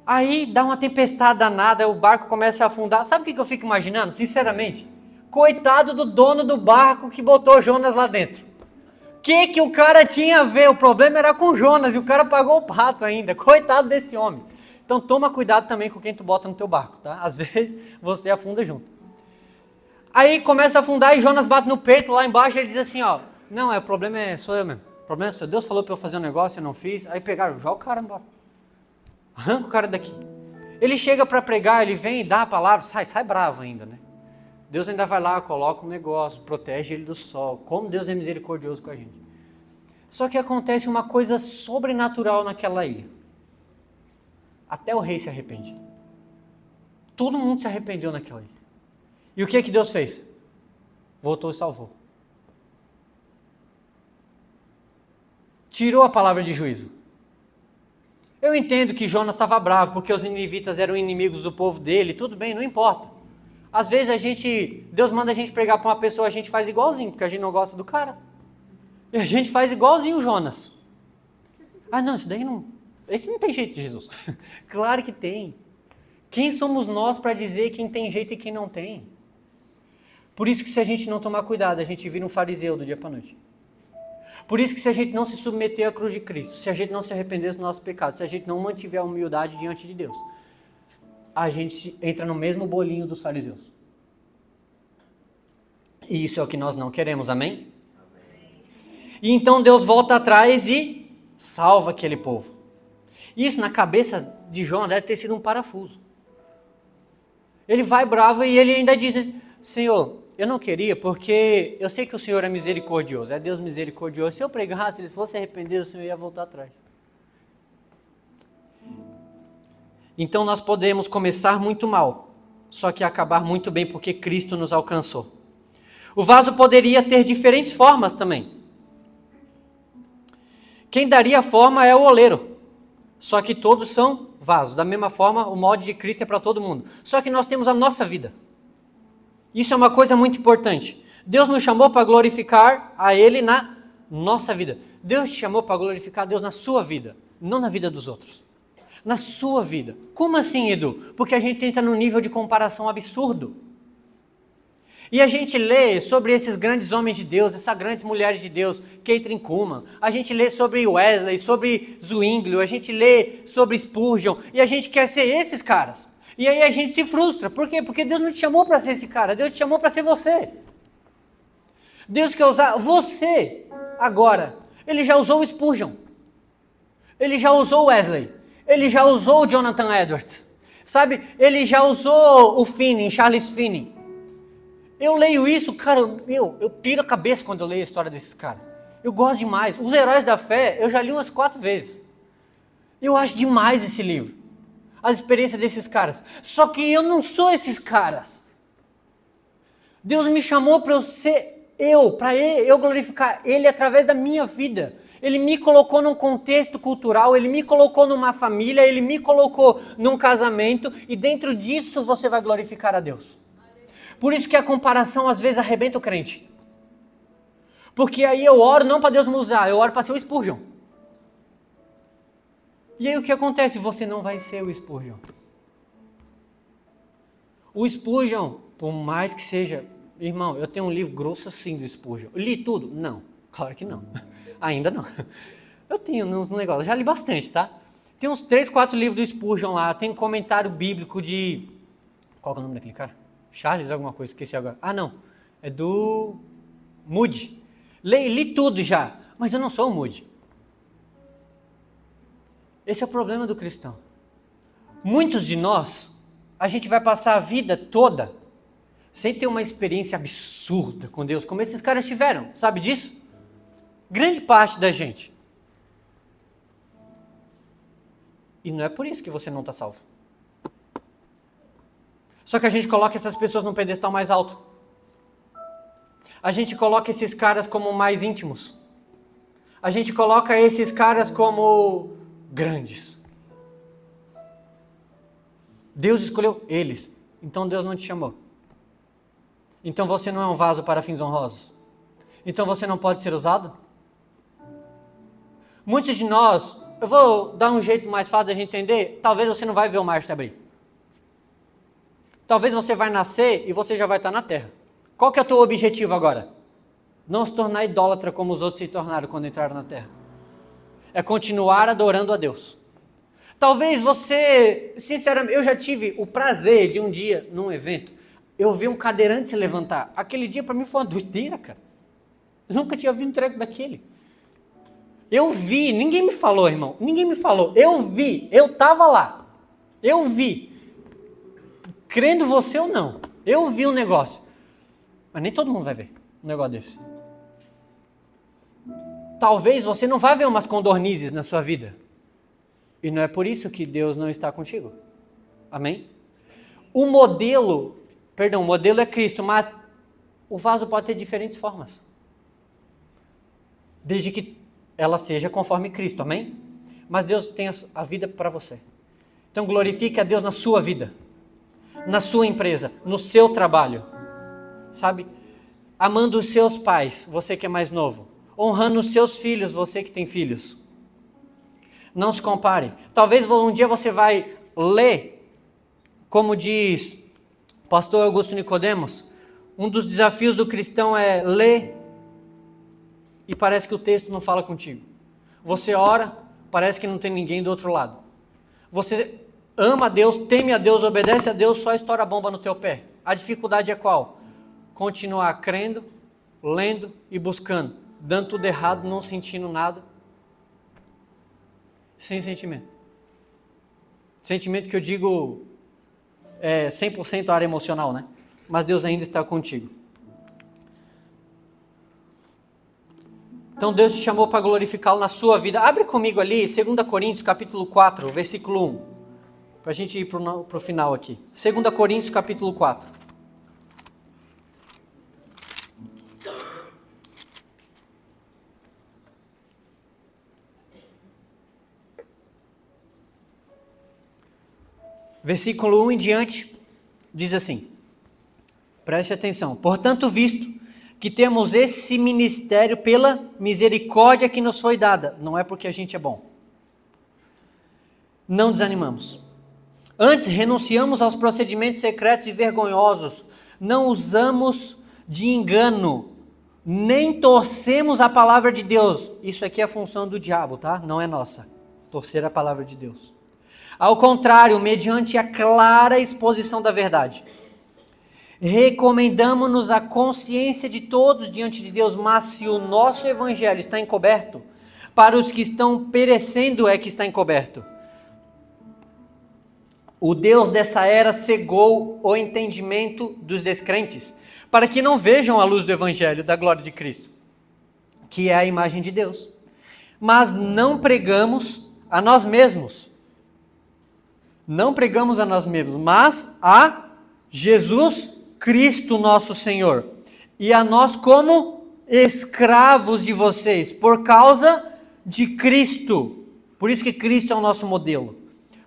Speaker 1: Aí dá uma tempestade danada, o barco começa a afundar. Sabe o que eu fico imaginando? Sinceramente, coitado do dono do barco que botou Jonas lá dentro. O que o cara tinha a ver? O problema era com Jonas e o cara pagou o pato ainda. Coitado desse homem. Então toma cuidado também com quem tu bota no teu barco, tá? Às vezes você afunda junto. Aí começa a afundar e Jonas bate no peito lá embaixo e ele diz assim, ó, não, o problema sou eu mesmo. O problema é seu. Deus falou para eu fazer um negócio, eu não fiz. Aí pegaram, joga o cara embora. Arranca o cara daqui. Ele chega para pregar, ele vem e dá a palavra, sai bravo ainda, né? Deus ainda vai lá, coloca um negócio, protege ele do sol. Como Deus é misericordioso com a gente. Só que acontece uma coisa sobrenatural naquela ilha. Até o rei se arrepende. Todo mundo se arrependeu naquela ilha. E o que Deus fez? Voltou e salvou. Tirou a palavra de juízo. Eu entendo que Jonas estava bravo, porque os ninivitas eram inimigos do povo dele, tudo bem, não importa. Às vezes Deus manda a gente pregar para uma pessoa, a gente faz igualzinho, porque a gente não gosta do cara. E a gente faz igualzinho Jonas. Ah, não, isso daí não... Esse não tem jeito, Jesus. Claro que tem. Quem somos nós para dizer quem tem jeito e quem não tem? Por isso que se a gente não tomar cuidado, a gente vira um fariseu do dia para a noite. Por isso que se a gente não se submeter à cruz de Cristo, se a gente não se arrepender dos nossos pecados, se a gente não mantiver a humildade diante de Deus, a gente entra no mesmo bolinho dos fariseus. E isso é o que nós não queremos, amém? E então Deus volta atrás e salva aquele povo. Isso na cabeça de João deve ter sido um parafuso. Ele vai bravo e ele ainda diz, né? Senhor, eu não queria porque eu sei que o Senhor é misericordioso, é Deus misericordioso. Se eu pregasse, eles fossem arrepender, o Senhor ia voltar atrás. Então nós podemos começar muito mal, só que acabar muito bem porque Cristo nos alcançou. O vaso poderia ter diferentes formas também. Quem daria a forma é o oleiro. Só que todos são vasos. Da mesma forma, o molde de Cristo é para todo mundo. Só que nós temos a nossa vida. Isso é uma coisa muito importante. Deus nos chamou para glorificar a Ele na nossa vida. Deus te chamou para glorificar a Deus na sua vida, não na vida dos outros. Na sua vida. Como assim, Edu? Porque a gente entra num nível de comparação absurdo. E a gente lê sobre esses grandes homens de Deus, essas grandes mulheres de Deus, Kathryn Kuhlman, a gente lê sobre Wesley, sobre Zwinglio, a gente lê sobre Spurgeon, e a gente quer ser esses caras. E aí a gente se frustra. Por quê? Porque Deus não te chamou para ser esse cara, Deus te chamou para ser você. Deus quer usar você agora. Ele já usou o Spurgeon, ele já usou o Wesley, ele já usou o Jonathan Edwards, sabe? Ele já usou o Finney, Charles Finney. Eu leio isso, cara, eu piro a cabeça quando eu leio a história desses caras. Eu gosto demais. Os Heróis da Fé, eu já li umas 4 vezes. Eu acho demais esse livro. As experiências desses caras. Só que eu não sou esses caras. Deus me chamou para eu ser para eu glorificar Ele através da minha vida. Ele me colocou num contexto cultural, Ele me colocou numa família, Ele me colocou num casamento, e dentro disso você vai glorificar a Deus. Por isso que a comparação às vezes arrebenta o crente. Porque aí eu oro não para Deus me usar, eu oro para ser o Spurgeon. E aí o que acontece? Você não vai ser o Spurgeon. O Spurgeon, por mais que seja... Irmão, eu tenho um livro grosso assim do Spurgeon. Li tudo? Não, claro que não. Ainda não. Eu tenho uns negócios, já li bastante, tá? Tem uns 3, 4 livros do Spurgeon lá, tem comentário bíblico de... Qual é o nome daquele cara? Charles alguma coisa, esqueci agora. Ah, não. É do Moody. Li tudo já, mas eu não sou o Moody. Esse é o problema do cristão. Muitos de nós, a gente vai passar a vida toda sem ter uma experiência absurda com Deus, como esses caras tiveram. Sabe disso? Grande parte da gente. E não é por isso que você não está salvo. Só que a gente coloca essas pessoas num pedestal mais alto. A gente coloca esses caras como mais íntimos. A gente coloca esses caras como grandes. Deus escolheu eles. Então Deus não te chamou. Então você não é um vaso para fins honrosos. Então você não pode ser usado? Muitos de nós, eu vou dar um jeito mais fácil da gente entender, talvez você não vai ver o mar se abrir. Talvez você vai nascer e você já vai estar na terra. Qual que é o teu objetivo agora? Não se tornar idólatra como os outros se tornaram quando entraram na terra. É continuar adorando a Deus. Talvez você, sinceramente, eu já tive o prazer de um dia, num evento, eu vi um cadeirante se levantar. Aquele dia para mim foi uma doideira, cara. Eu nunca tinha visto um treco daquele. Eu vi, ninguém me falou, irmão, ninguém me falou. Eu vi, eu estava lá. Eu vi. Crendo você ou não, eu vi um negócio. Mas nem todo mundo vai ver um negócio desse. Talvez você não vá ver umas condornizes na sua vida. E não é por isso que Deus não está contigo. Amém? O modelo é Cristo, mas o vaso pode ter diferentes formas. Desde que ela seja conforme Cristo, amém? Mas Deus tem a vida para você. Então glorifique a Deus na sua vida, na sua empresa, no seu trabalho, sabe? Amando os seus pais, você que é mais novo. Honrando os seus filhos, você que tem filhos. Não se compare. Talvez um dia você vai ler, como diz o pastor Augusto Nicodemos, um dos desafios do cristão é ler e parece que o texto não fala contigo. Você ora, parece que não tem ninguém do outro lado. Você ama a Deus, teme a Deus, obedece a Deus, só estoura a bomba no teu pé. A dificuldade é qual? Continuar crendo, lendo e buscando, dando tudo errado, não sentindo nada, sem sentimento. Sentimento que eu digo é 100% área emocional, né? Mas Deus ainda está contigo. Então Deus te chamou para glorificá-lo na sua vida. Abre comigo ali, 2 Coríntios capítulo 4, versículo 1. Para a gente ir para o final aqui. 2 Coríntios capítulo 4. Versículo 1 em diante, diz assim. Preste atenção. Portanto, visto que temos esse ministério pela misericórdia que nos foi dada. Não é porque a gente é bom. Não desanimamos. Antes, renunciamos aos procedimentos secretos e vergonhosos. Não usamos de engano, nem torcemos a palavra de Deus. Isso aqui é a função do diabo, tá? Não é nossa. Torcer a palavra de Deus. Ao contrário, mediante a clara exposição da verdade. Recomendamos-nos a consciência de todos diante de Deus, mas se o nosso evangelho está encoberto, para os que estão perecendo é que está encoberto. O Deus dessa era cegou o entendimento dos descrentes, para que não vejam a luz do evangelho da glória de Cristo, que é a imagem de Deus. Mas não pregamos a nós mesmos. Não pregamos a nós mesmos, mas a Jesus Cristo nosso Senhor, e a nós como escravos de vocês, por causa de Cristo. Por isso que Cristo é o nosso modelo.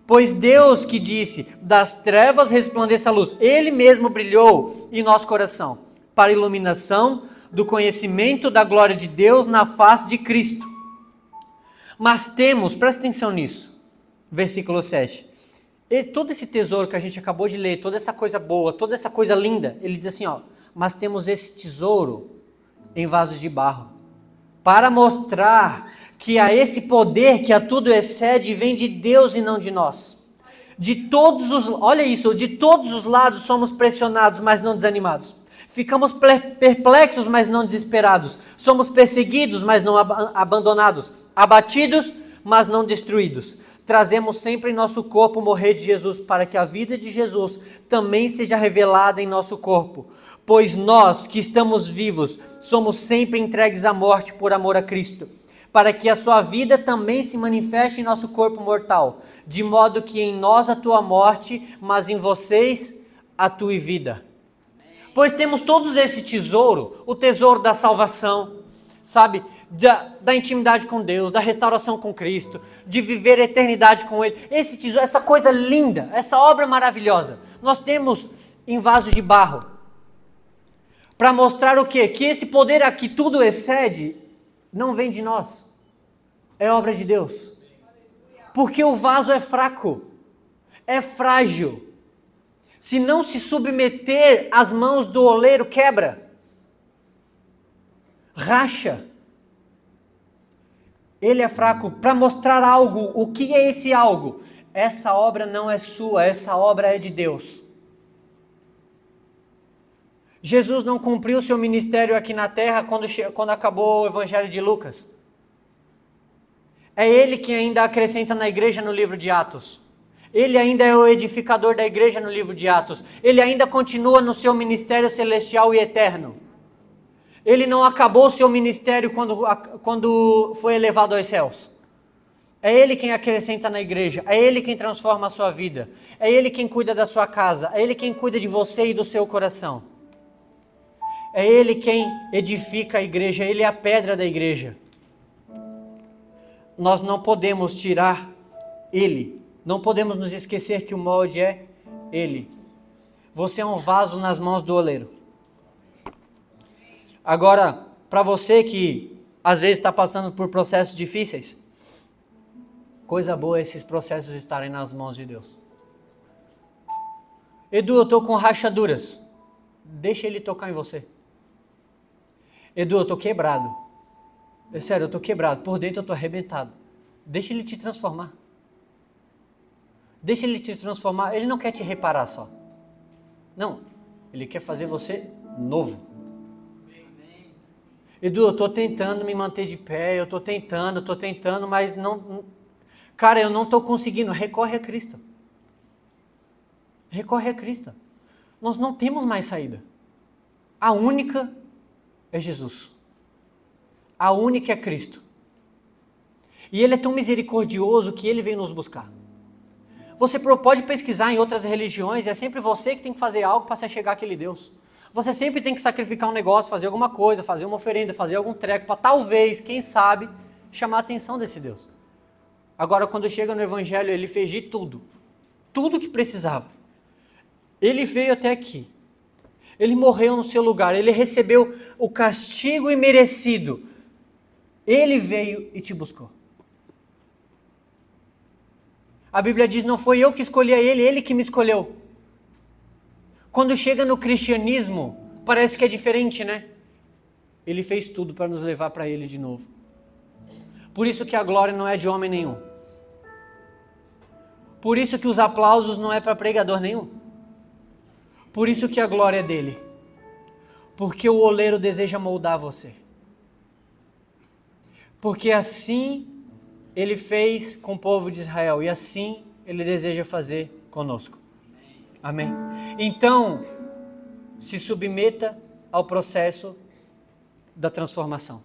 Speaker 1: Pois Deus que disse, das trevas resplandeça a luz, Ele mesmo brilhou em nosso coração, para a iluminação do conhecimento da glória de Deus na face de Cristo. Mas temos, presta atenção nisso, versículo 7, e todo esse tesouro que a gente acabou de ler, toda essa coisa boa, toda essa coisa linda, ele diz assim, ó, mas temos esse tesouro em vasos de barro, para mostrar que a esse poder que a tudo excede vem de Deus e não de nós. Olha isso, de todos os lados somos pressionados, mas não desanimados. Ficamos perplexos, mas não desesperados. Somos perseguidos, mas não abandonados. Abatidos, mas não destruídos. Trazemos sempre em nosso corpo o morrer de Jesus, para que a vida de Jesus também seja revelada em nosso corpo. Pois nós, que estamos vivos, somos sempre entregues à morte por amor a Cristo, para que a sua vida também se manifeste em nosso corpo mortal, de modo que em nós atua a morte, mas em vocês atue vida. Pois temos todos esse tesouro, o tesouro da salvação, sabe? Da intimidade com Deus, da restauração com Cristo, de viver a eternidade com Ele. Esse tesouro, essa coisa linda, essa obra maravilhosa, nós temos em vaso de barro. Para mostrar o quê? Que esse poder aqui tudo excede, não vem de nós. É obra de Deus. Porque o vaso é fraco, é frágil. Se não se submeter às mãos do oleiro, quebra, racha. Ele é fraco para mostrar algo. O que é esse algo? Essa obra não é sua, essa obra é de Deus. Jesus não cumpriu seu ministério aqui na terra quando acabou o evangelho de Lucas. É Ele que ainda acrescenta na igreja no livro de Atos. Ele ainda é o edificador da igreja no livro de Atos. Ele ainda continua no seu ministério celestial e eterno. Ele não acabou o seu ministério quando foi elevado aos céus. É Ele quem acrescenta na igreja. É Ele quem transforma a sua vida. É Ele quem cuida da sua casa. É Ele quem cuida de você e do seu coração. É Ele quem edifica a igreja. Ele é a pedra da igreja. Nós não podemos tirar Ele. Não podemos nos esquecer que o molde é Ele. Você é um vaso nas mãos do oleiro. Agora, para você que às vezes está passando por processos difíceis, Coisa boa é esses processos estarem nas mãos de Deus. Edu, eu estou com rachaduras. Deixa ele tocar em você. Edu, eu estou quebrado. É sério, eu estou quebrado. Por dentro eu estou arrebentado. Deixa ele te transformar. Deixa ele te transformar. Ele não quer te reparar só. Não. Ele quer fazer você novo. Edu, eu estou tentando me manter de pé. Eu estou tentando, mas não... Cara, eu não estou conseguindo. Recorre a Cristo. Recorre a Cristo. Nós não temos mais saída. A única é Jesus. A única é Cristo. E Ele é tão misericordioso que Ele vem nos buscar. Você pode pesquisar em outras religiões, é sempre você que tem que fazer algo para se chegar àquele Deus. Você sempre tem que sacrificar um negócio, fazer alguma coisa, fazer uma oferenda, fazer algum treco, para talvez, quem sabe, chamar a atenção desse Deus. Agora, quando chega no Evangelho, Ele fez de tudo. Tudo que precisava. Ele veio até aqui. Ele morreu no seu lugar. Ele recebeu o castigo imerecido. Ele veio e te buscou. A Bíblia diz, não foi eu que escolhi a ele que me escolheu. Quando chega no cristianismo, parece que é diferente, né? Ele fez tudo para nos levar para ele de novo. Por isso que a glória não é de homem nenhum. Por isso que os aplausos não é para pregador nenhum. Por isso que a glória é dele. Porque o oleiro deseja moldar você. Porque assim Ele fez com o povo de Israel e assim Ele deseja fazer conosco. Amém? Então, se submeta ao processo da transformação.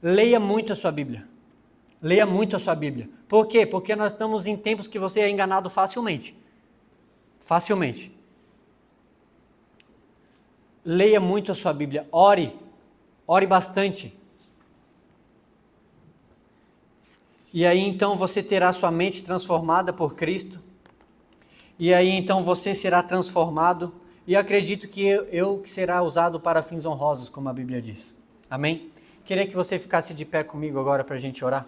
Speaker 1: Leia muito a sua Bíblia. Leia muito a sua Bíblia. Por quê? Porque nós estamos em tempos que você é enganado facilmente. Facilmente. Leia muito a sua Bíblia. Ore. Ore bastante. E aí então você terá sua mente transformada por Cristo. E aí então você será transformado. E acredito que eu que será usado para fins honrosos, como a Bíblia diz. Amém? Queria que você ficasse de pé comigo agora para a gente orar.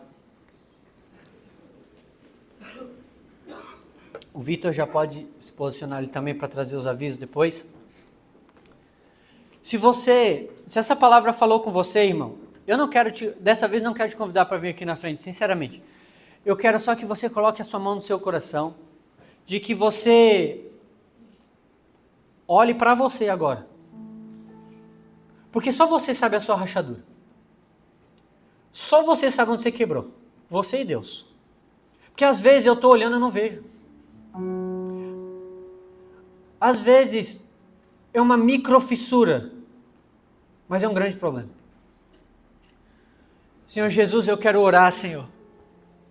Speaker 1: O Vitor já pode se posicionar ali também para trazer os avisos depois. Se essa palavra falou com você, irmão, dessa vez não quero te convidar para vir aqui na frente, sinceramente. Eu quero só que você coloque a sua mão no seu coração, de que você olhe para você agora. Porque só você sabe a sua rachadura. Só você sabe onde você quebrou. Você e Deus. Porque às vezes eu estou olhando e não vejo. Às vezes é uma microfissura, mas é um grande problema. Senhor Jesus, eu quero orar, Senhor,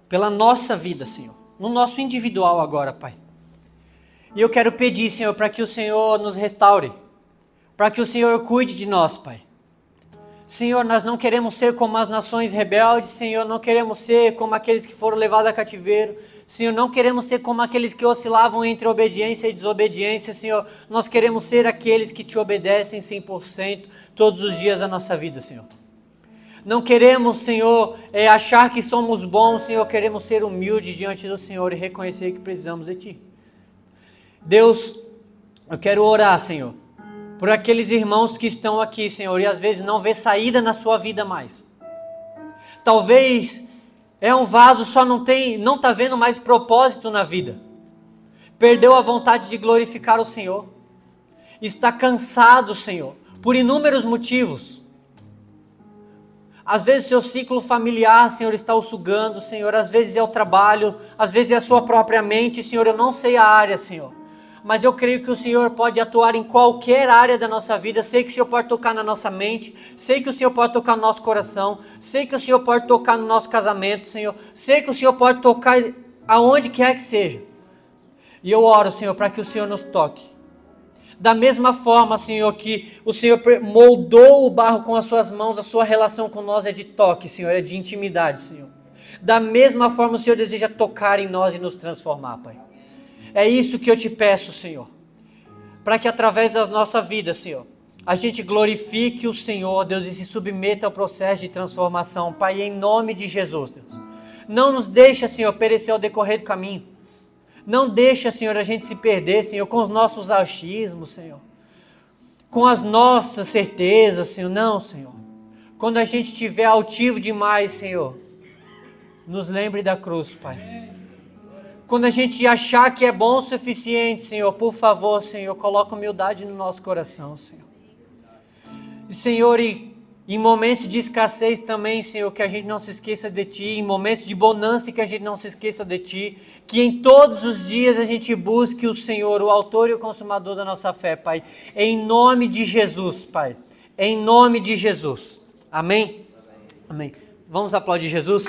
Speaker 1: pela nossa vida, Senhor, no nosso individual agora, Pai. E eu quero pedir, Senhor, para que o Senhor nos restaure, para que o Senhor cuide de nós, Pai. Senhor, nós não queremos ser como as nações rebeldes, Senhor, não queremos ser como aqueles que foram levados a cativeiro, Senhor, não queremos ser como aqueles que oscilavam entre obediência e desobediência, Senhor, nós queremos ser aqueles que te obedecem 100% todos os dias da nossa vida, Senhor. Não queremos, Senhor, achar que somos bons, Senhor, queremos ser humildes diante do Senhor e reconhecer que precisamos de Ti. Deus, eu quero orar, Senhor, por aqueles irmãos que estão aqui, Senhor, e às vezes não vê saída na sua vida mais. Talvez é um vaso, só não está vendo mais propósito na vida. Perdeu a vontade de glorificar o Senhor. Está cansado, Senhor, por inúmeros motivos. Às vezes seu ciclo familiar, Senhor, está o sugando, Senhor. Às vezes é o trabalho, às vezes é a sua própria mente, Senhor. Eu não sei a área, Senhor. Mas eu creio que o Senhor pode atuar em qualquer área da nossa vida. Sei que o Senhor pode tocar na nossa mente. Sei que o Senhor pode tocar no nosso coração. Sei que o Senhor pode tocar no nosso casamento, Senhor. Sei que o Senhor pode tocar aonde quer que seja. E eu oro, Senhor, para que o Senhor nos toque. Da mesma forma, Senhor, que o Senhor moldou o barro com as suas mãos, a sua relação com nós é de toque, Senhor, é de intimidade, Senhor. Da mesma forma, o Senhor deseja tocar em nós e nos transformar, Pai. É isso que eu te peço, Senhor, para que através das nossas vidas, Senhor, a gente glorifique o Senhor, Deus, e se submeta ao processo de transformação, Pai, em nome de Jesus, Deus. Não nos deixa, Senhor, perecer ao decorrer do caminho. Não deixa, Senhor, a gente se perder, Senhor, com os nossos achismos, Senhor. Com as nossas certezas, Senhor. Não, Senhor. Quando a gente estiver altivo demais, Senhor, nos lembre da cruz, Pai. Quando a gente achar que é bom o suficiente, Senhor, por favor, Senhor, coloca humildade no nosso coração, Senhor. E, Senhor, em momentos de escassez também, Senhor, que a gente não se esqueça de Ti, em momentos de bonança que a gente não se esqueça de Ti, que em todos os dias a gente busque o Senhor, o autor e o consumador da nossa fé, Pai, em nome de Jesus, Pai, em nome de Jesus, amém? Amém. Vamos aplaudir Jesus?